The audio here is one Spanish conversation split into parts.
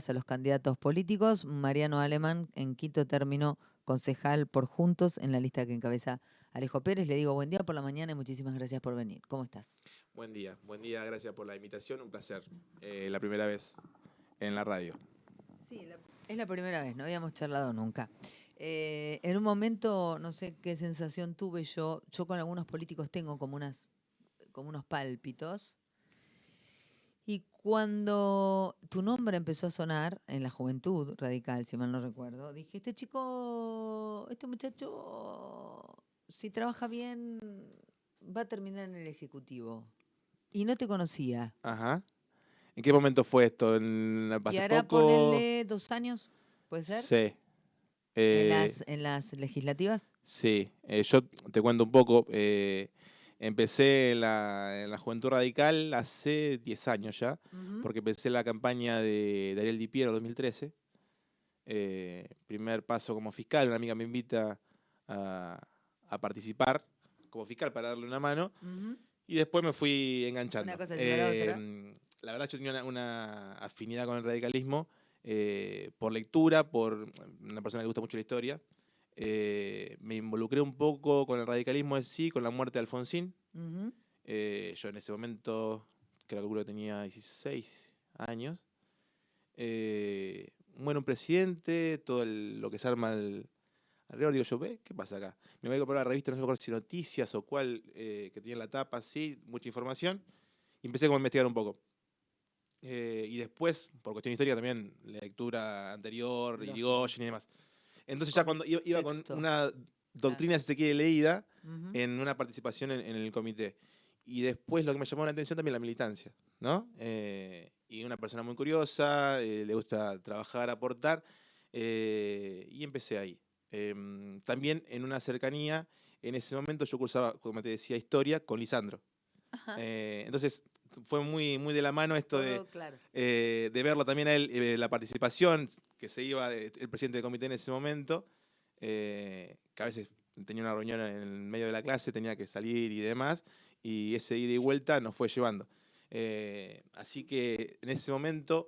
a los candidatos políticos. Mariano Alemán, en quinto término, concejal por Juntos, en la lista que encabeza Alejo Pérez. Le digo buen día por la mañana y muchísimas gracias por venir. ¿Cómo estás? Buen día, gracias por la invitación, un placer. La primera vez en la radio. Sí, es la primera vez, no habíamos charlado nunca. En un momento, no sé qué sensación tuve yo con algunos políticos tengo como unos pálpitos. Y cuando tu nombre empezó a sonar en la Juventud Radical, si mal no recuerdo, dije, este muchacho, si trabaja bien, va a terminar en el Ejecutivo. Y no te conocía. Ajá. ¿En qué momento fue esto? Y ¿Hace ahora poco? ponerle 2 años, ¿puede ser? Sí. En Eh, las legislativas. sí, yo te cuento un poco. Empecé en la Juventud Radical hace 10 años ya, Ujú. porque empecé la campaña de Ariel Di Piero en 2013. Primer paso como fiscal, una amiga me invita a, a participar como fiscal para darle una mano. Ujú. Y después me fui Una enganchando. cosa lleva a la otra. La verdad yo tenía una afinidad con el radicalismo por lectura, por una persona que le gusta mucho la historia. Me involucré un poco con el radicalismo en sí, con la muerte de Alfonsín. Ujú. Yo en ese momento, creo que tenía 16 años. Muere un presidente, lo que se arma alrededor, digo yo, ¿qué pasa acá? Me voy a comprar la revista, no sé si Noticias o cuál, que tenía la tapa, sí, mucha información. Y empecé como a investigar un poco. Y después, por cuestión de historia también, lectura anterior, Lógico. Irigoyen y demás. Entonces ya cuando iba con Contexto. una Claro. doctrina, si se quiere, leída, Ujú. en una participación en el comité. Y después lo que me llamó la atención también la militancia, ¿no? Y una persona muy curiosa, le gusta trabajar, aportar, y empecé ahí. También en una cercanía, en ese momento yo cursaba, como te decía, historia con Lisandro. Ajá. Entonces fue muy de la mano esto Todo claro. de verlo también a él, la participación que se iba el presidente del comité en ese momento, que a veces tenía una reunión en el medio de la clase, tenía que salir y demás, y ese ida y vuelta nos fue llevando. Así que en ese momento,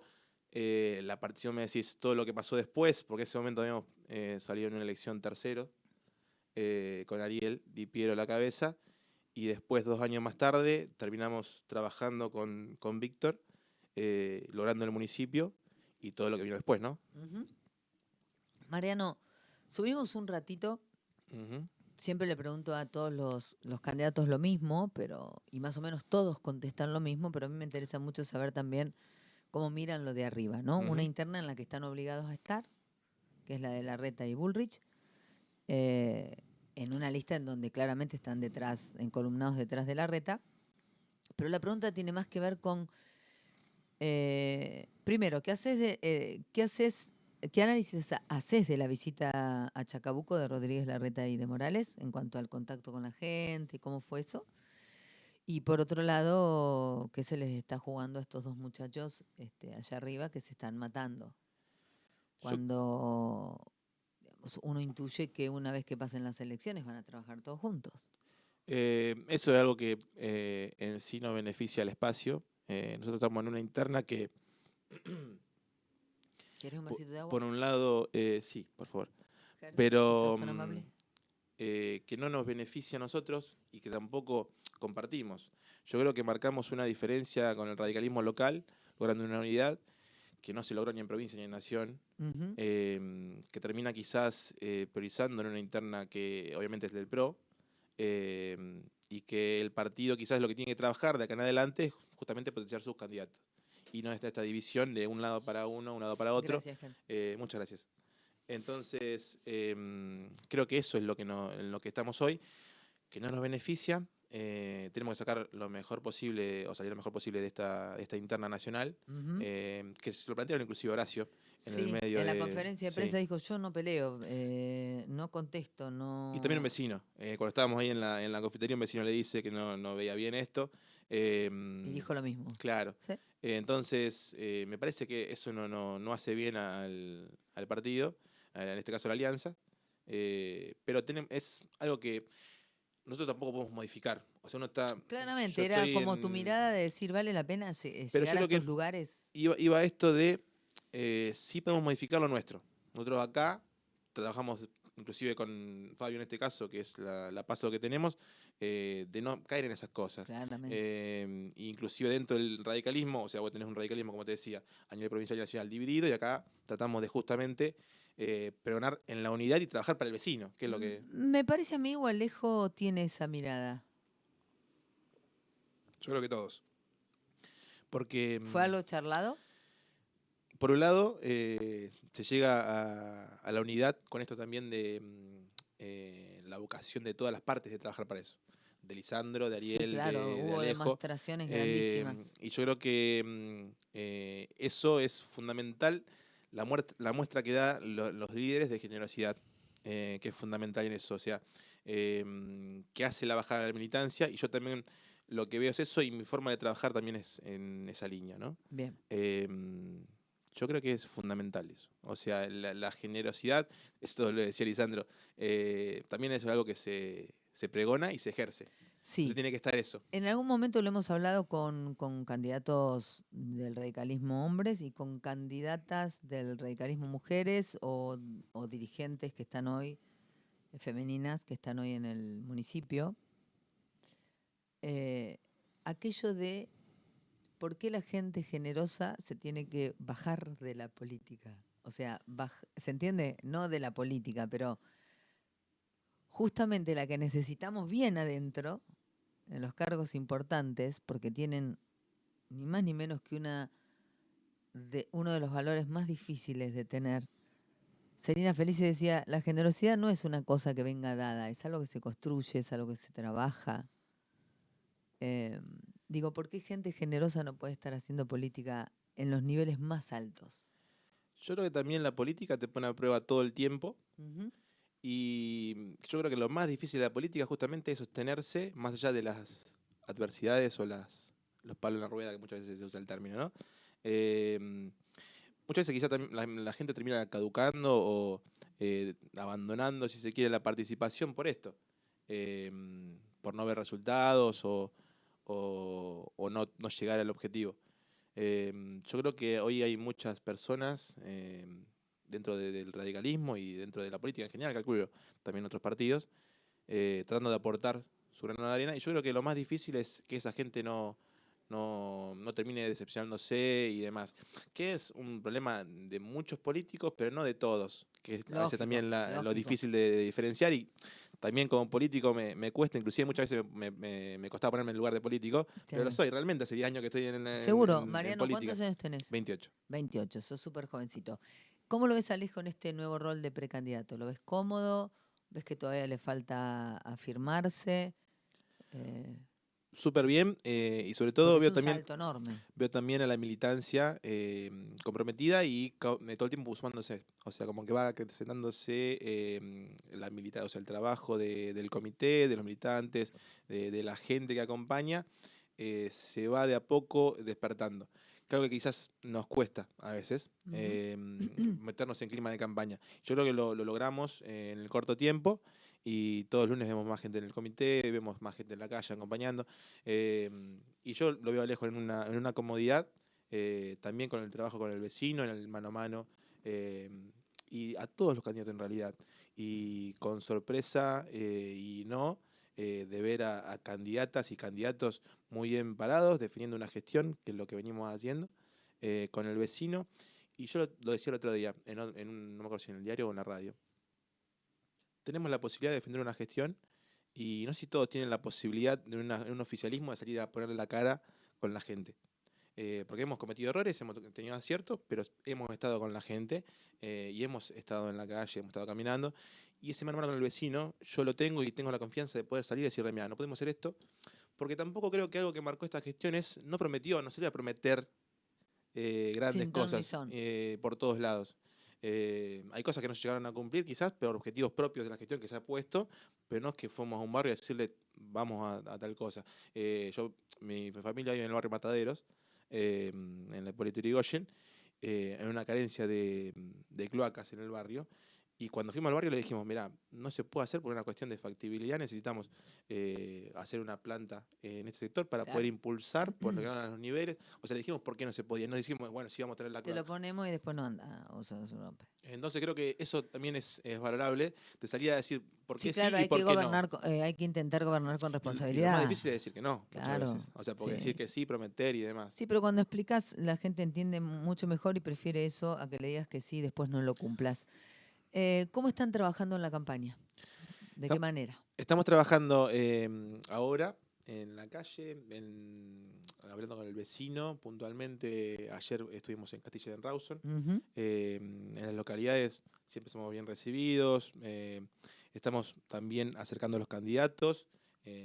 la participación, me decís todo lo que pasó después, porque en ese momento habíamos salido en una elección tercero, con Ariel Di Piero a la cabeza, y después, 2 años más tarde, terminamos trabajando con Víctor, logrando el municipio y todo lo que vino después, ¿no? Ujú. Mariano, subimos un ratito. Ujú. Siempre le pregunto a todos los candidatos lo mismo, y más o menos todos contestan lo mismo, pero a mí me interesa mucho saber también cómo miran lo de arriba, ¿no? Una Ujú. interna en la que están obligados a estar, que es la de Larreta y Bullrich, eh, en una lista en donde claramente están detrás, encolumnados detrás de Larreta. Pero la pregunta tiene más que ver con, primero, qué análisis haces de la visita a Chacabuco de Rodríguez Larreta y de Morales en cuanto al contacto con la gente, cómo fue eso? Y por otro lado, ¿qué se les está jugando a estos dos muchachos allá arriba que se están matando? Yo, Cuando digamos, uno intuye que una vez que pasen las elecciones van a trabajar todos juntos. eso es algo que en sí no beneficia al espacio. Nosotros estamos en una interna que, ¿Quieres un vasito de agua, por un lado, sí, por favor, Ger? Si sos pero tan amable. que no nos beneficia a nosotros y que tampoco compartimos. Yo creo que marcamos una diferencia con el radicalismo local, logrando una unidad que no se logró ni en provincia ni en nación, Ujú. que termina quizás priorizando en una interna que obviamente es del PRO, y que el partido quizás lo que tiene que trabajar de acá en adelante es justamente potenciar sus candidatos. Y no está esta división de un lado para uno, un lado para otro. Gracias, Ger. Muchas gracias. Entonces, creo que eso es lo que en lo que estamos hoy, que no nos beneficia. Tenemos que sacar lo mejor posible, o salir lo mejor posible de esta interna nacional, Ujú. que se lo plantearon inclusive Horacio en el Sí, medio en la de... conferencia de Sí. prensa dijo, yo no peleo, no contesto, Y también un no... vecino, cuando estábamos ahí en la confitería, un vecino le dice que no veía bien esto. Y Em, dijo lo mismo. claro. ¿Sí? Entonces, me parece que eso no hace bien al partido, en este caso a la alianza, pero es algo que nosotros tampoco podemos modificar. O sea, yo Claramente, era estoy como tu en... mirada de decir, ¿vale la pena Pero llegar yo a creo estos que lugares? iba a esto de Sí podemos modificar lo nuestro. Nosotros acá trabajamos inclusive con Fabio en este caso, que es la paso que tenemos, de no caer en esas cosas. Claramente. Inclusive dentro del radicalismo, o sea, vos tenés un radicalismo, como te decía, a nivel provincial y nacional dividido, y acá tratamos de justamente pregonar en la unidad y trabajar para el vecino, que es lo que... Me parece a mí o Alejo tiene esa mirada. Yo creo que todos. Porque... ¿Fue algo charlado? Por un lado, se llega a la unidad con esto también de la vocación de todas las partes de trabajar para eso. De Lisandro, de Sí, Ariel, claro, de hubo Alejo. demostraciones grandísimas. Y yo creo que eso es fundamental, la muestra que da los líderes de generosidad, que es fundamental en eso. O sea, que hace la bajada de la militancia, y yo también lo que veo es eso, y mi forma de trabajar también es en esa línea, ¿no? Bien. Yo creo que es fundamental eso. O sea, la generosidad, esto lo decía Lisandro, también es algo que se pregona y se ejerce. Sí. Entonces tiene que estar eso. En algún momento lo hemos hablado con candidatos del radicalismo hombres y con candidatas del radicalismo mujeres o dirigentes que están hoy, femeninas, que están hoy en el municipio. Aquello de por qué la gente generosa se tiene que bajar de la política. O sea, ¿se entiende? No de la política, pero justamente la que necesitamos bien adentro, en los cargos importantes, porque tienen ni más ni menos que uno de los valores más difíciles de tener. Selina Felice decía, la generosidad no es una cosa que venga dada, es algo que se construye, es algo que se trabaja. Digo, ¿por qué gente generosa no puede estar haciendo política en los niveles más altos? Yo creo que también la política te pone a prueba todo el tiempo. Uh-huh. Y yo creo que lo más difícil de la política justamente es sostenerse más allá de las adversidades o los palos en la rueda, que muchas veces se usa el término, ¿no? Muchas veces quizá también la gente termina caducando o abandonando, si se quiere, la participación por esto. Por no ver resultados o no llegar al objetivo. Yo creo que hoy hay muchas personas dentro del radicalismo y dentro de la política en general, calculo, también otros partidos, tratando de aportar su grano de arena. Y yo creo que lo más difícil es que esa gente no termine decepcionándose y demás. Que es un problema de muchos políticos, pero no de todos. Que es a veces también lo difícil de diferenciar. Y también como político me cuesta, inclusive muchas veces me costaba ponerme en lugar de político, pero lo soy, realmente hace 10 años que estoy Seguro. en Mariano, política. ¿cuántos años tenés? 28. 28, sos súper jovencito. ¿Cómo lo ves a Alejo en este nuevo rol de precandidato? ¿Lo ves cómodo? ¿Ves que todavía le falta afirmarse? Súper bien, y sobre todo Porque es un salto enorme. veo también a la militancia comprometida y todo el tiempo sumándose. O sea, como que va acrecentándose la militancia, o sea, el trabajo del comité, de los militantes, de la gente que acompaña, se va de a poco despertando. Creo que quizás nos cuesta a veces meternos en clima de campaña. Yo creo que lo logramos en el corto tiempo. Y todos los lunes vemos más gente en el comité, vemos más gente en la calle acompañando. Y yo lo veo a Alejo en una comodidad, también con el trabajo con el vecino, en el mano a mano, y a todos los candidatos en realidad. Y con sorpresa y no, de ver a candidatas y candidatos muy bien parados, definiendo una gestión, que es lo que venimos haciendo, con el vecino. Y yo lo decía el otro día, no me acuerdo si en el diario o en la radio. Tenemos la posibilidad de defender una gestión y no sé si todos tienen la posibilidad de en un oficialismo de salir a ponerle la cara con la gente. Porque hemos cometido errores, hemos tenido aciertos, pero hemos estado con la gente y hemos estado en la calle, hemos estado caminando. Y ese mano a mano con el vecino, yo lo tengo y tengo la confianza de poder salir y decirle, mira, no podemos hacer esto, porque tampoco creo que algo que marcó esta gestión es, no salió a prometer grandes cosas por todos lados. Hay cosas que no se llegaron a cumplir quizás, pero objetivos propios de la gestión que se ha puesto, pero no es que fuimos a un barrio a decirle vamos a tal cosa. Mi familia vive en el barrio Mataderos, en la Hipólito Yrigoyen, en una carencia de cloacas en el barrio, Y cuando fuimos al barrio le dijimos, mirá, no se puede hacer por una cuestión de factibilidad, necesitamos hacer una planta en este sector para poder Claro. impulsar, por lo que eran los niveles. O sea, le dijimos por qué no se podía. No dijimos, bueno, sí vamos a tener la Te cloaca. lo ponemos y después no anda, o sea, se rompe. Entonces creo que eso también es valorable, de salir a decir por Sí, qué sí claro, y hay que por qué no. gobernar, hay que intentar gobernar con Y lo más responsabilidad. difícil es decir que no, muchas Claro, veces. O sea, porque decir sí. que sí, prometer y demás. Sí, pero cuando explicas, la gente entiende mucho mejor y prefiere eso a que le digas que sí y después no lo cumplas. ¿Cómo están trabajando en la campaña? ¿De qué Estam- manera? Estamos trabajando ahora en la calle, hablando con el vecino puntualmente. Ayer estuvimos en Castilla de Rawson. Ujú. En las localidades siempre somos bien recibidos. Estamos también acercando a los candidatos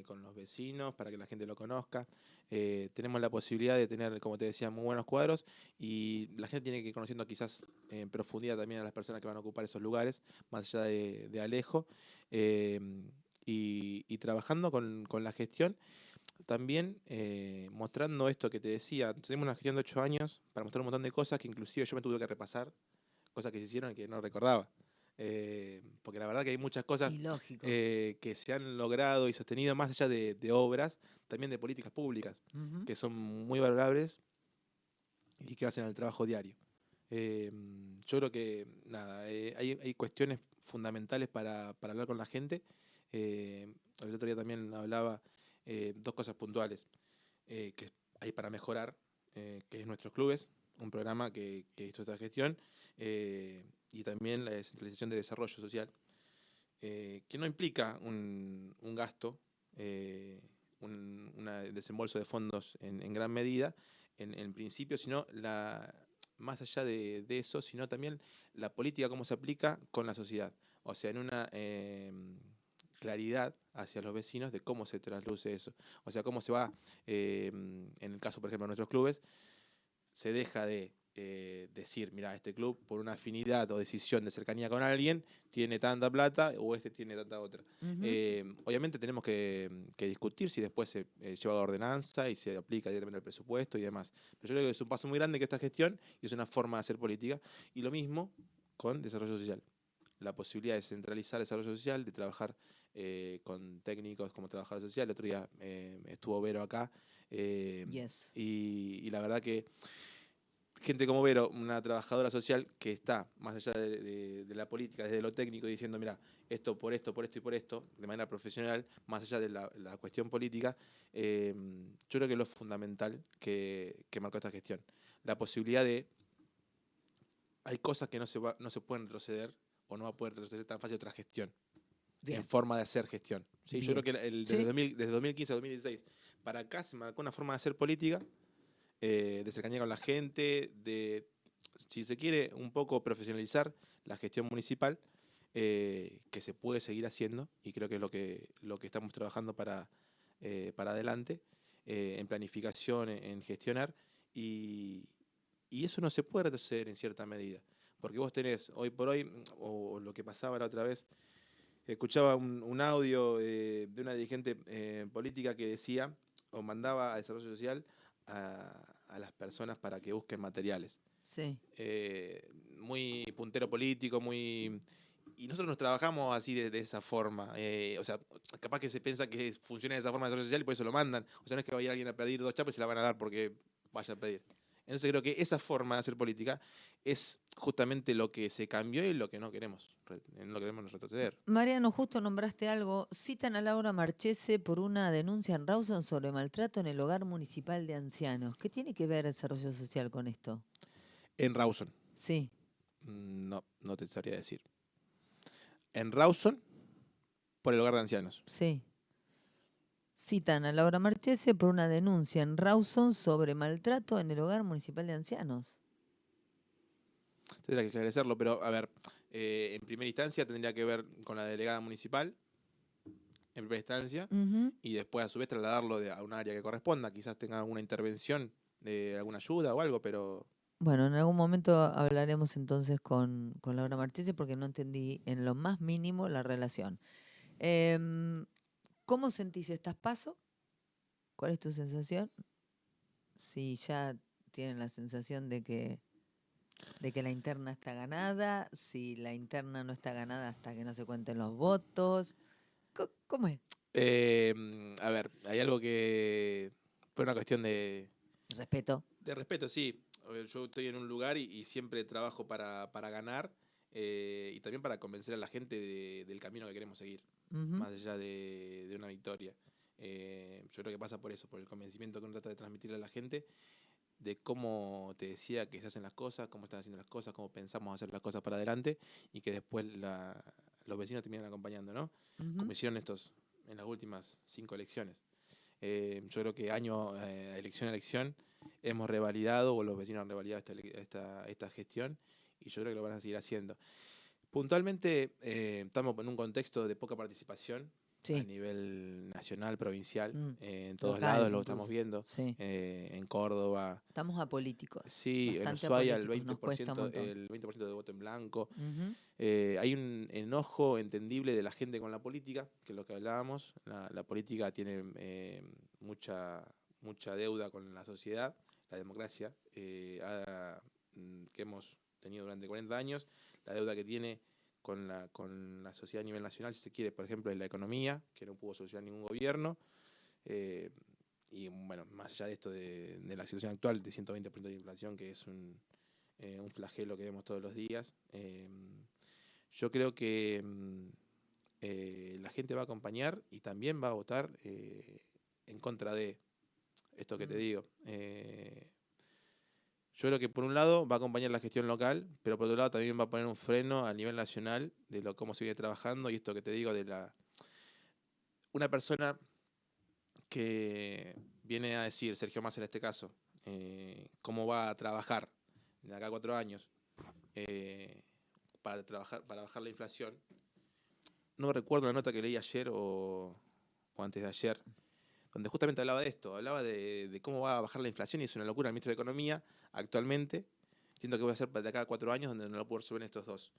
con los vecinos para que la gente lo conozca. Tenemos la posibilidad de tener, como te decía, muy buenos cuadros y la gente tiene que ir conociendo quizás en profundidad también a las personas que van a ocupar esos lugares, más allá de Alejo. eh, y trabajando con la gestión, también mostrando esto que te decía. Tenemos una gestión de 8 años para mostrar un montón de cosas que inclusive yo me tuve que repasar, cosas que se hicieron y que no recordaba. Porque la verdad que hay muchas cosas Y lógico. que se han logrado y sostenido más allá de obras, también de políticas públicas, Ujú. que son muy valorables y que hacen el trabajo diario. Eh, yo creo que nada, hay cuestiones fundamentales para hablar con la gente. El otro día también hablaba dos cosas puntuales que hay para mejorar, que es Nuestros Clubes, un programa que hizo esta gestión, y también la descentralización de desarrollo social, que no implica un gasto, un desembolso de fondos en gran medida, en principio, sino más allá de eso, sino también la política, cómo se aplica con la sociedad. O sea, en una claridad hacia los vecinos de cómo se trasluce eso. O sea, cómo se va, en el caso, por ejemplo, de Nuestros Clubes, se deja de decir, mira, este club por una afinidad o decisión de cercanía con alguien tiene tanta plata o este tiene tanta otra. Ujú. Obviamente tenemos que discutir si después se lleva a ordenanza y se aplica directamente al presupuesto y demás. Pero yo creo que es un paso muy grande que esta gestión y es una forma de hacer política. Y lo mismo con desarrollo social. La posibilidad de centralizar desarrollo social, de trabajar con técnicos como trabajador social. El otro día estuvo Vero acá Yes. y la verdad que gente como Vero, una trabajadora social que está más allá de la política, desde lo técnico, diciendo, mira, esto por esto, por esto y por esto, de manera profesional, más allá de la cuestión política, yo creo que es lo fundamental que marcó esta gestión. La posibilidad de, hay cosas que no se pueden retroceder o no va a poder retroceder tan fácil otra gestión, en Bien, forma de hacer gestión. ¿Sí? Yo creo bien. que Sí, desde 2015 a 2016 para acá se marcó una forma de hacer política, de cercanía con la gente, de, si se quiere, un poco profesionalizar la gestión municipal, que se puede seguir haciendo, y creo que es lo que estamos trabajando para adelante, en planificación, en gestionar, y, y eso no se puede retroceder en cierta medida, porque vos tenés, hoy por hoy, o lo que pasaba la otra vez, escuchaba un audio de una dirigente política que decía, o mandaba a desarrollo social a las personas para que busquen materiales. sí. Muy puntero político, muy... Y nosotros nos trabajamos así de esa forma. O sea, capaz que se piensa que funciona de esa forma el desarrollo social y por eso lo mandan. O sea, no es que vaya alguien a pedir 2 chapas y se la van a dar porque vaya a pedir. Entonces creo que esa forma de hacer política es justamente lo que se cambió y lo que no queremos, en lo que queremos retroceder. Mariano, justo nombraste algo. Citan a Laura Marchese por una denuncia en Rawson sobre maltrato en el hogar municipal de ancianos. ¿Qué tiene que ver el desarrollo social con esto? En Rawson, Sí, no, no te sabría decir. En Rawson, por el hogar de ancianos. sí. Citan a Laura Marchese por una denuncia en Rawson sobre maltrato en el hogar municipal de ancianos. Tendría que esclarecerlo, pero a ver, en primera instancia tendría que ver con la delegada municipal, en primera instancia, Ujú. y después a su vez trasladarlo a un área que corresponda. Quizás tenga alguna intervención de alguna ayuda o algo, pero Bueno, en algún momento hablaremos entonces con Laura Marchese porque no entendí en lo más mínimo la relación. Em, ¿Cómo sentís estas pasos? ¿Cuál es tu sensación? Si ya tienen la sensación de que de que la interna está ganada, si la interna no está ganada hasta que no se cuenten los votos. ¿Cómo es? A ver, hay algo que fue una cuestión Respeto. de respeto, sí. A ver, yo estoy en un lugar y siempre trabajo para ganar y también para convencer a la gente del camino que queremos seguir, Ujú. más allá de una victoria. Yo creo que pasa por eso, por el convencimiento que uno trata de transmitirle a la gente de cómo te decía que se hacen las cosas, cómo están haciendo las cosas, cómo pensamos hacer las cosas para adelante y que después los vecinos terminan acompañando, ¿no? Ujú. Como hicieron estos en las últimas 5 elecciones. Yo creo que elección a elección, hemos revalidado, o los vecinos han revalidado esta gestión, y yo creo que lo van a seguir haciendo. Puntualmente, estamos en un contexto de poca participación a Sí. nivel nacional, provincial, en todos Local, lados lo estamos incluso. viendo, Sí. en Córdoba, Estamos apolíticos. sí, en Bastante Ushuaia apolíticos. Nos cuesta un montón. el 20% de voto en blanco. Ujú. Hay un enojo entendible de la gente con la política, que es lo que hablábamos. La política tiene mucha deuda con la sociedad, la democracia, que hemos tenido durante 40 años, la deuda que tiene con la sociedad a nivel nacional, si se quiere, por ejemplo, en la economía, que no pudo solucionar ningún gobierno. eh, y bueno, más allá de esto de la situación actual de 120% de inflación, que es un flagelo que vemos todos los días, yo creo que la gente va a acompañar y también va a votar en contra de esto que te Mm. digo. Yo creo que por un lado va a acompañar la gestión local, pero por otro lado también va a poner un freno a nivel nacional de cómo se viene trabajando y esto que te digo una persona que viene a decir, Sergio Massa en este caso, cómo va a trabajar de acá a 4 años eh, para bajar la inflación. No recuerdo la nota que leí ayer o antes de ayer, donde justamente hablaba de esto, hablaba de cómo va a bajar la inflación y es una locura el ministro de Economía actualmente. Siento que voy a hacer de acá a 4 años donde no lo puedo resolver en estos dos.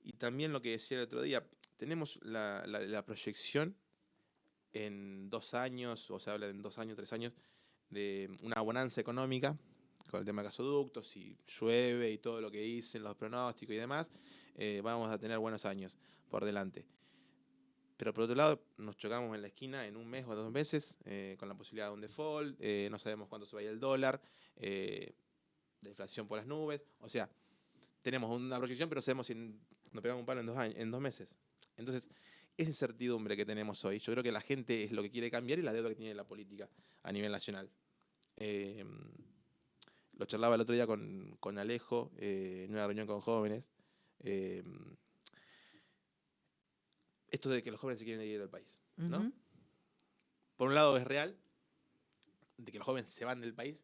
Y también lo que decía el otro día, tenemos la proyección en 2 años, o se habla en 2 años, 3 años, de una bonanza económica con el tema de gasoductos, si llueve y todo lo que dicen los pronósticos y demás, vamos a tener buenos años por delante. Pero por otro lado, nos chocamos en la esquina en un mes o 2 meses con la posibilidad de un default, no sabemos cuándo se vaya el dólar, la inflación por las nubes. O sea, tenemos una proyección, pero sabemos si nos pegamos un palo en 2 meses. Entonces, esa incertidumbre que tenemos hoy, yo creo que la gente es lo que quiere cambiar y la deuda que tiene la política a nivel nacional. Eh, lo charlaba el otro día con Alejo en una reunión con jóvenes. Eh, Esto de que los jóvenes se quieren ir del país, ¿no? Ujú. Por un lado es real, de que los jóvenes se van del país.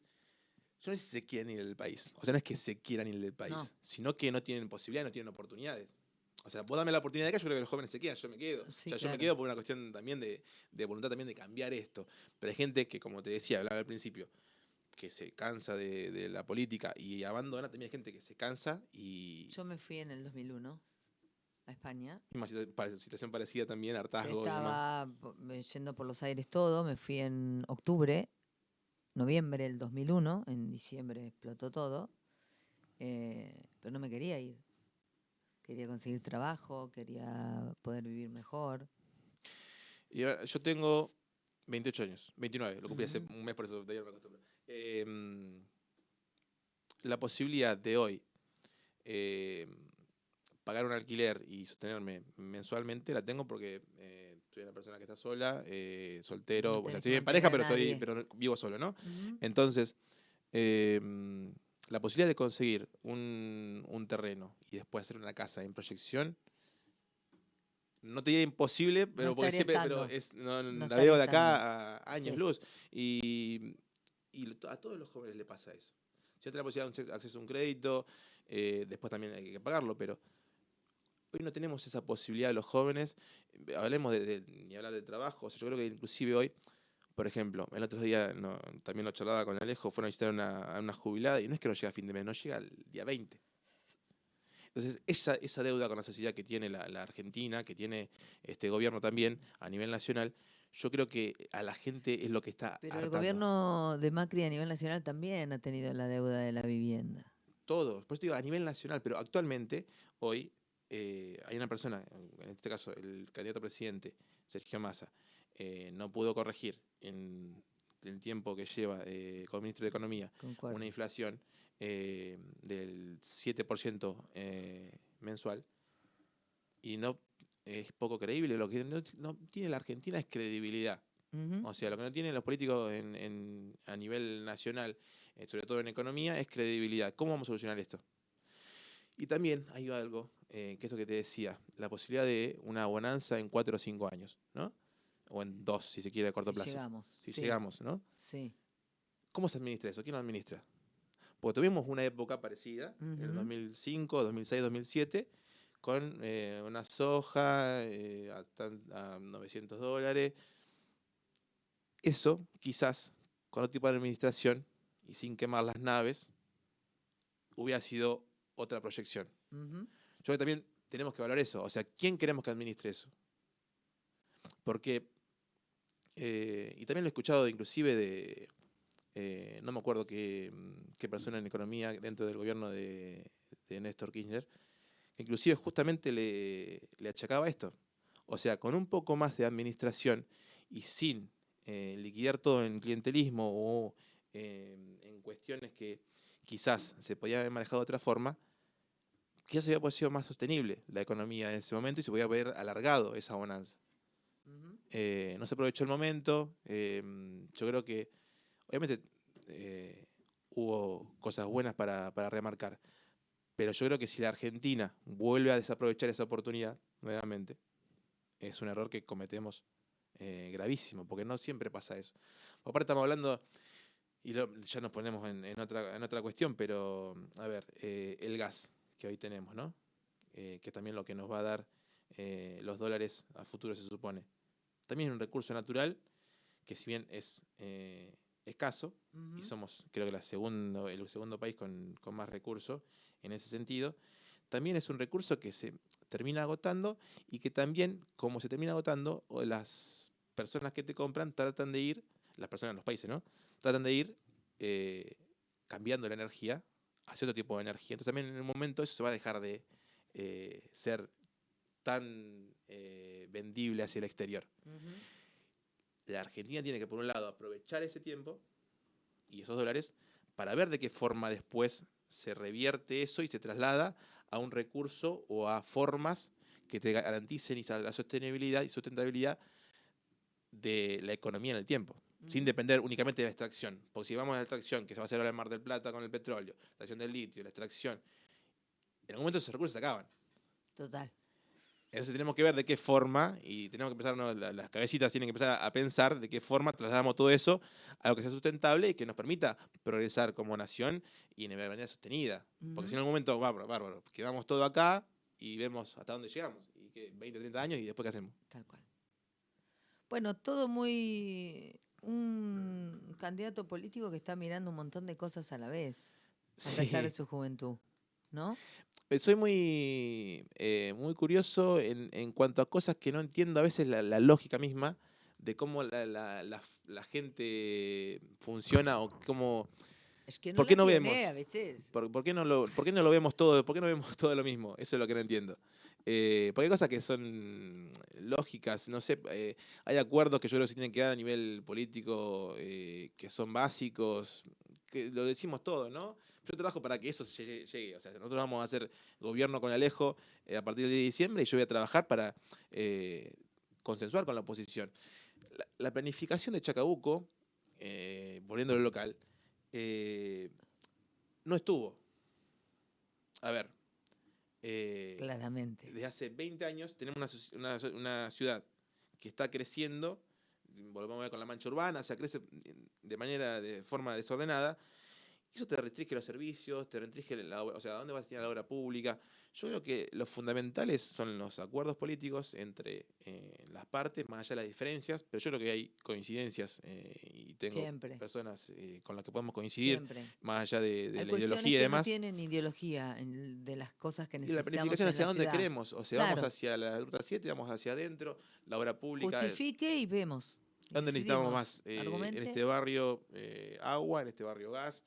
Yo no sé si se quieren ir del país. O sea, no es que se quieran ir del país, No. sino que no tienen posibilidades, no tienen oportunidades. O sea, vos dame la oportunidad de acá, yo creo que los jóvenes se quedan, yo me quedo. O Sí, sea, yo me claro. quedo por una cuestión también de voluntad también de cambiar esto. Pero hay gente que, como te decía, hablaba al principio, que se cansa de la política y abandona. También hay gente que se cansa y Yo me fui en el 2001 a España. una situación parecida también, Se hartazgo y demás. estaba yendo por los aires todo. Me fui en octubre, noviembre del 2001. En diciembre explotó todo. Pero no me quería ir. Quería conseguir trabajo, quería poder vivir mejor. Y ahora, yo tengo 28 años, 29, lo cumplí hace Ujú. un mes, por eso todavía no me acostumbro. La posibilidad de hoy eh, pagar un alquiler y sostenerme mensualmente la tengo porque soy una persona que está sola, soltero, No o sea, tenés que estoy en mantener pareja, a nadie. pero vivo solo, ¿no? Ujú. Entonces, eh, la posibilidad de conseguir un terreno y después hacer una casa en proyección, no te diría imposible, No pero porque estaría siempre, pero estando. No la estaría veo de estando. acá a años Sí. luz. Y a todos los jóvenes le pasa eso. Si yo tengo la posibilidad de acceso a un crédito, después también hay que pagarlo, pero hoy no tenemos esa posibilidad de los jóvenes. Hablemos ni hablar de trabajo. O sea, yo creo que inclusive hoy, por ejemplo, el otro día también lo charlaba con Alejo, fueron a visitar a una jubilada y no es que no llega a fin de mes, no llega el día 20. Entonces, esa deuda con la sociedad que tiene la Argentina, que tiene este gobierno también a nivel nacional, yo creo que a la gente es lo que está Pero el hartando. gobierno de Macri a nivel nacional también ha tenido la deuda de la vivienda. todos. Por eso digo, a nivel nacional, pero actualmente, hoy, hay una persona, en este caso el candidato a presidente, Sergio Massa, no pudo corregir en el tiempo que lleva como ministro de Economía Concuerdo. una inflación del 7% mensual, y no es poco creíble. Lo que no tiene la Argentina es credibilidad. O sea, lo que no tienen los políticos a nivel nacional, sobre todo en economía, es credibilidad. ¿Cómo vamos a solucionar esto? Y también hay algo, que esto que te decía, la posibilidad de una bonanza en 4 o 5 años, ¿no? O en 2, si se quiere, a corto plazo. Si Sí. llegamos, ¿no? Sí. ¿Cómo se administra eso? ¿Quién lo administra? Porque tuvimos una época parecida, en el 2005, 2006, 2007, con una soja a $900. Eso, quizás, con otro tipo de administración y sin quemar las naves, hubiera sido otra proyección. Yo creo que también tenemos que valorar eso. O sea, ¿quién queremos que administre eso? Porque, y también lo he escuchado inclusive no me acuerdo qué persona en economía dentro del gobierno de Néstor Kirchner, que inclusive justamente le achacaba esto. O sea, con un poco más de administración y sin liquidar todo en clientelismo o en cuestiones que quizás se podían haber manejado de otra forma, quizás hubiera podido ser más sostenible la economía en ese momento y se podía haber alargado esa bonanza. No se aprovechó el momento. Yo creo que, obviamente, hubo cosas buenas para remarcar, pero yo creo que si la Argentina vuelve a desaprovechar esa oportunidad nuevamente, es un error que cometemos gravísimo, porque no siempre pasa eso. Aparte estamos hablando, y ya nos ponemos en otra cuestión, pero a ver, el gas que hoy tenemos, ¿no? Que también lo que nos va a dar los dólares a futuro se supone. También es un recurso natural que, si bien es escaso, y somos, creo que el segundo país con más recursos en ese sentido, también es un recurso que se termina agotando, y que también, como se termina agotando, las personas que te compran tratan de ir, las personas en los países, ¿no? Tratan de ir cambiando la energía hacia otro tipo de energía. Entonces también en un momento eso se va a dejar de ser tan vendible hacia el exterior. La Argentina tiene que, por un lado, aprovechar ese tiempo y esos dólares para ver de qué forma después se revierte eso y se traslada a un recurso o a formas que te garanticen la sostenibilidad y sustentabilidad de la economía en el tiempo, sin depender únicamente de la extracción. Porque si vamos a la extracción, que se va a hacer ahora en Mar del Plata con el petróleo, la extracción del litio, la extracción, en algún momento esos recursos se acaban. Total. Entonces tenemos que ver de qué forma, y tenemos que empezar, ¿no? Las cabecitas tienen que empezar a pensar de qué forma trasladamos todo eso a lo que sea sustentable y que nos permita progresar como nación y de manera sostenida. Porque si en algún momento, bárbaro, quedamos todo acá y vemos hasta dónde llegamos, y que 20, 30 años, y después ¿qué hacemos? Tal cual. Bueno, todo muy... un candidato político que está mirando un montón de cosas a la vez, a pesar de su juventud, ¿no? Soy muy curioso en cuanto a cosas que no entiendo a veces la lógica misma de cómo la gente funciona, o cómo... Es que no ¿Por qué la no tiene vemos? a veces. ¿Por qué no lo vemos todo? ¿Por qué no vemos todo lo mismo? Eso es lo que no entiendo. Porque hay cosas que son lógicas, no sé, hay acuerdos que yo creo que se tienen que dar a nivel político, que son básicos, que lo decimos todo, ¿no? Yo trabajo para que eso llegue. O sea, nosotros vamos a hacer gobierno con Alejo a partir del 10 de diciembre, y yo voy a trabajar para consensuar con la oposición. La planificación de Chacabuco, volviendo a lo local, no estuvo. A ver, Claramente. desde hace 20 años tenemos una ciudad que está creciendo, volvemos a ver con la mancha urbana, o sea, crece de forma desordenada. Eso te restringe los servicios, te restringe o sea, ¿a dónde vas a destinar la obra pública? Yo creo que los fundamentales son los acuerdos políticos entre las partes, más allá de las diferencias, pero yo creo que hay coincidencias, y tengo Siempre. personas con las que podemos coincidir, Siempre. más allá de Hay la cuestiones ideología y que no demás. tienen ideología de las cosas que Y la necesitamos planificación en hacia la dónde ciudad. queremos, o sea, Claro. vamos hacia la ruta 7, vamos hacia adentro, la obra pública. Justifique y vemos. Y ¿Dónde necesitamos decidimos. más? En Argumente. este barrio agua, en este barrio gas.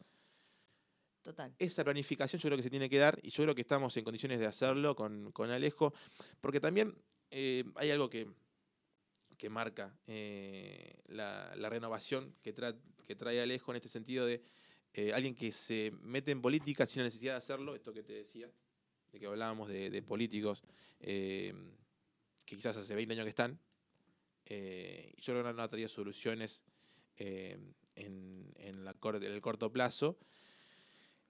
Total. esa planificación yo creo que se tiene que dar y yo creo que estamos en condiciones de hacerlo con Alejo, porque también hay algo que marca la renovación que trae Alejo en este sentido de alguien que se mete en política sin la necesidad de hacerlo, esto que te decía, de que hablábamos de políticos que quizás hace 20 años que están, y yo creo que no ha traído soluciones en el corto plazo,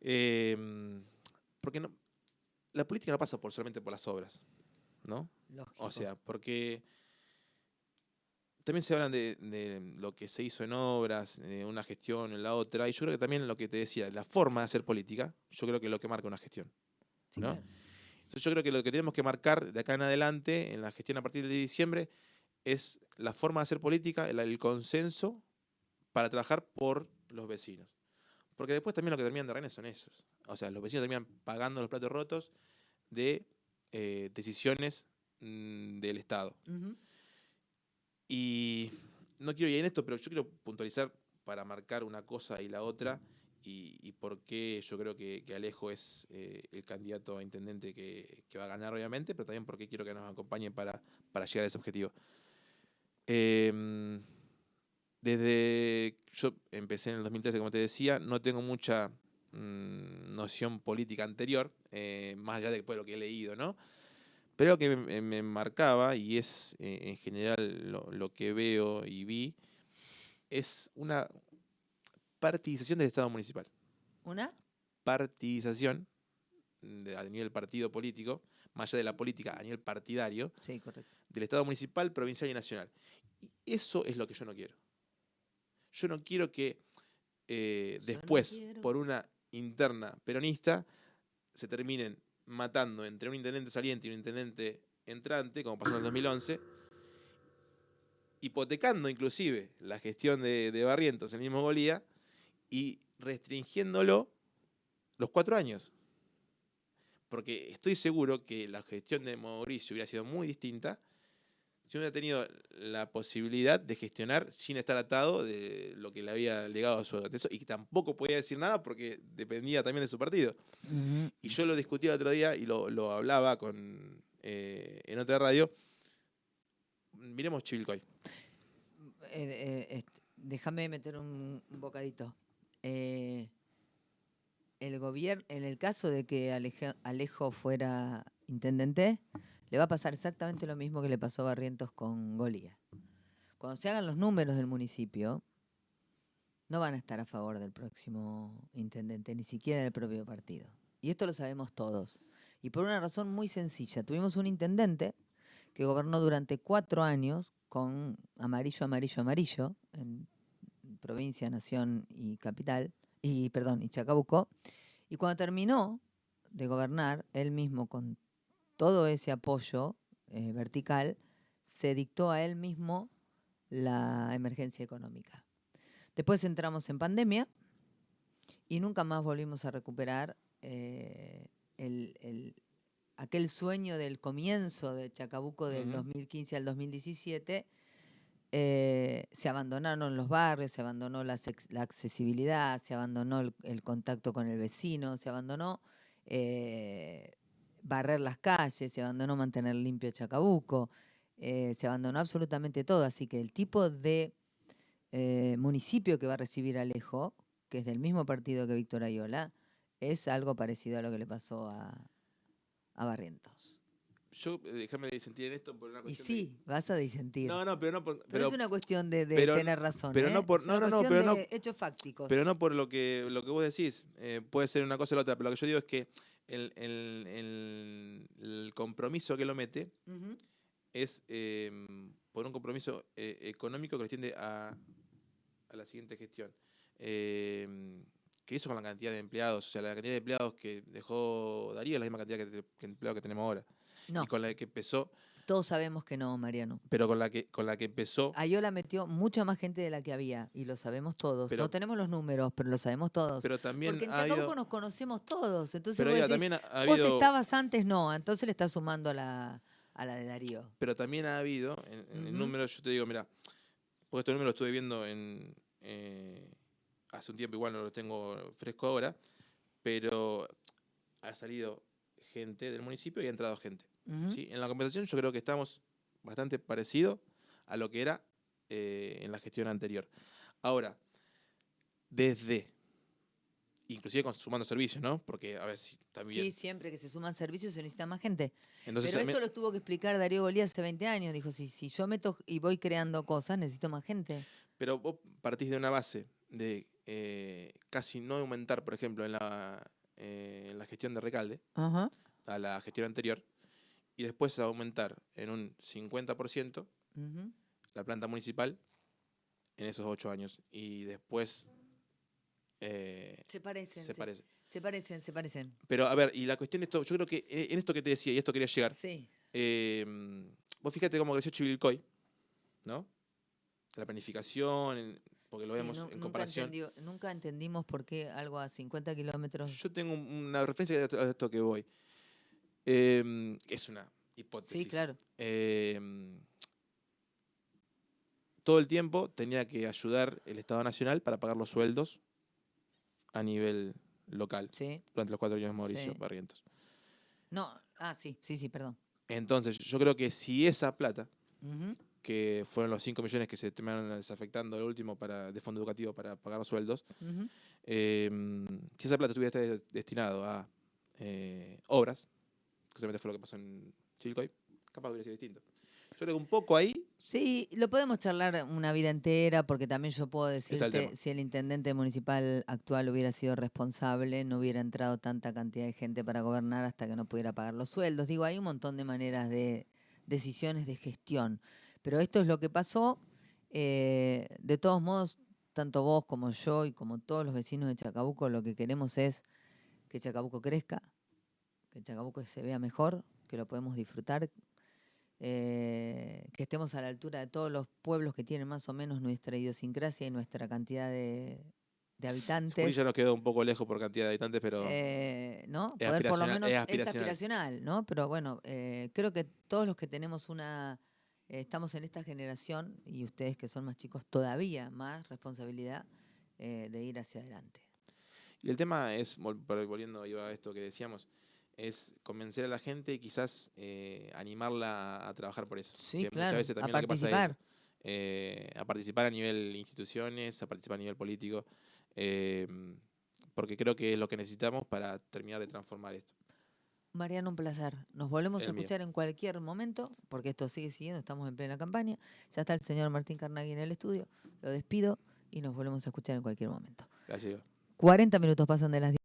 porque la política no pasa solamente por las obras, ¿no? Lógico. O sea, porque también se hablan de lo que se hizo en obras, una gestión en la otra, y yo creo que también lo que te decía, la forma de hacer política, yo creo que es lo que marca una gestión, Sí, ¿no? claro. Entonces yo creo que lo que tenemos que marcar de acá en adelante, en la gestión a partir de diciembre, es la forma de hacer política, el consenso para trabajar por los vecinos. Porque después también lo que terminan de reinar son esos. O sea, los vecinos terminan pagando los platos rotos de decisiones del Estado. Ujú. Y no quiero ir en esto, pero yo quiero puntualizar para marcar una cosa y la otra y por qué yo creo que Alejo es el candidato a intendente que va a ganar, obviamente, pero también porque quiero que nos acompañe para llegar a ese objetivo. Desde yo empecé en el 2013, como te decía, no tengo mucha noción política anterior, más allá de después de lo que he leído, ¿no? Pero lo que me marcaba, y es en general lo que veo y vi, es una partidización del Estado municipal. ¿Una? Partidización a nivel partido político, más allá de la política, a nivel partidario, Sí, correcto. del Estado municipal, provincial y nacional. Y eso es lo que yo no quiero. Yo no quiero que Yo no después, quiero. por una interna peronista, se terminen matando entre un intendente saliente y un intendente entrante, como pasó en el 2011, hipotecando inclusive la gestión de Barrientos en el mismo Bolía y restringiéndolo los 4 años. Porque estoy seguro que la gestión de Mauricio hubiera sido muy distinta si hubiera tenido la posibilidad de gestionar sin estar atado de lo que le había legado a su antecesor y que tampoco podía decir nada porque dependía también de su partido. Ujú. Y yo lo discutía el otro día y lo hablaba en otra radio. Miremos Chivilcoy. Déjame meter un bocadito. El gobierno, en el caso de que Alejo fuera intendente, le va a pasar exactamente lo mismo que le pasó a Barrientos con Golía. Cuando se hagan los números del municipio, no van a estar a favor del próximo intendente, ni siquiera del propio partido. Y esto lo sabemos todos. Y por una razón muy sencilla. Tuvimos un intendente que gobernó durante 4 años con amarillo, amarillo, amarillo, en provincia, nación y capital, y Chacabuco. Y cuando terminó de gobernar, él mismo con todo ese apoyo vertical, se dictó a él mismo la emergencia económica. Después entramos en pandemia y nunca más volvimos a recuperar aquel sueño del comienzo de Chacabuco del 2015 al 2017. Se abandonaron los barrios, se abandonó la accesibilidad, se abandonó el contacto con el vecino, se abandonó barrer las calles, se abandonó mantener limpio Chacabuco, se abandonó absolutamente todo. Así que el tipo de municipio que va a recibir Alejo, que es del mismo partido que Víctor Ayola, es algo parecido a lo que le pasó a Barrientos. Yo, déjame disentir en esto por una Y cuestión sí, vas a disentir. No, pero no por... Pero es una cuestión de pero, tener razón, pero ¿eh? no por... Es No, una no, no, cuestión de hechos fácticos. pero no por lo que vos decís. Puede ser una cosa o la otra, pero lo que yo digo es que el compromiso que lo mete Ujú. es por un compromiso económico que lo extiende a la siguiente gestión. Que hizo con la cantidad de empleados, o sea, la cantidad de empleados que dejó Darío es la misma cantidad que empleados que tenemos ahora. No, Y con la que empezó, todos sabemos que no, Mariano. pero con la que empezó, Ayola metió mucha más gente de la que había, y lo sabemos todos. No pero, tenemos los números, pero lo sabemos todos. pero también Porque en ha Chacabuco habido, nos conocemos todos. Entonces pero vos diga, decís, también ha vos habido, estabas antes, no. Entonces le estás sumando a la de Darío. pero también ha habido, en Ujú. números, yo te digo, mira, porque estos números los estuve viendo hace un tiempo, igual no los tengo fresco ahora, pero ha salido gente del municipio y ha entrado gente. Ujú. ¿Sí? En la compensación yo creo que estamos bastante parecido a lo que era en la gestión anterior. Ahora, desde, inclusive sumando servicios, ¿no? Porque, a ver, si también... Sí, siempre que se suman servicios se necesita más gente. Entonces, Pero esto lo tuvo que explicar Darío Golía hace 20 años. Dijo, si yo meto y voy creando cosas, necesito más gente. pero vos partís de una base de casi no aumentar, por ejemplo, en la gestión de Recalde, Ajá. a la gestión anterior, y después aumentar en un 50% Ujú. la planta municipal en esos 8 años. Y después Se parecen, se parece. se parecen, se parecen. Pero, a ver, y la cuestión de esto, yo creo que en esto que te decía, y esto quería llegar, Sí. vos fíjate cómo creció Chivilcoy, ¿no? La planificación, porque lo Sí, vemos en comparación. nunca entendimos por qué algo a 50 kilómetros. Yo tengo una referencia a esto que voy. Es una hipótesis. Sí, claro. Todo el tiempo tenía que ayudar el Estado Nacional para pagar los sueldos a nivel local Sí, durante los 4 años de Mauricio sí. Barrientos. No, sí, perdón. Entonces, yo creo que si esa plata, Ujú. que fueron los 5 millones que se terminaron desafectando el último de fondo educativo para pagar sueldos, Ujú. si esa plata estuviera destinado a obras, que justamente fue lo que pasó en Chivilcoy, capaz hubiera sido distinto. Yo creo que un poco ahí Sí, lo podemos charlar una vida entera, porque también yo puedo está el tema. decirte, si el intendente municipal actual hubiera sido responsable, no hubiera entrado tanta cantidad de gente para gobernar hasta que no pudiera pagar los sueldos. Digo, hay un montón de maneras de decisiones de gestión, pero esto es lo que pasó. De todos modos, tanto vos como yo y como todos los vecinos de Chacabuco, lo que queremos es que Chacabuco crezca, que Chacabuco se vea mejor, que lo podemos disfrutar, que estemos a la altura de todos los pueblos que tienen más o menos nuestra idiosincrasia y nuestra cantidad de Jujuy habitantes. ya nos quedó un poco lejos por cantidad de habitantes, pero ¿No? es Poder por lo aspiracional. menos Es es aspiracional. aspiracional, ¿no? Pero bueno, creo que todos los que tenemos estamos en esta generación, y ustedes que son más chicos, todavía más responsabilidad de ir hacia adelante. Y el tema es, volviendo a esto que decíamos, es convencer a la gente y quizás animarla a trabajar por eso. Sí, Que muchas claro, veces a también lo que pasa es eso. participar. A participar a nivel instituciones, a participar a nivel político, eh, porque creo que es lo que necesitamos para terminar de transformar esto. Mariano, un placer. Nos volvemos a El mío. escuchar en cualquier momento, porque esto sigue siguiendo, estamos en plena campaña. Ya está el señor Martín Carnaghi en el estudio. Lo despido y nos volvemos a escuchar en cualquier momento. Gracias. 40 minutos pasan de las 10.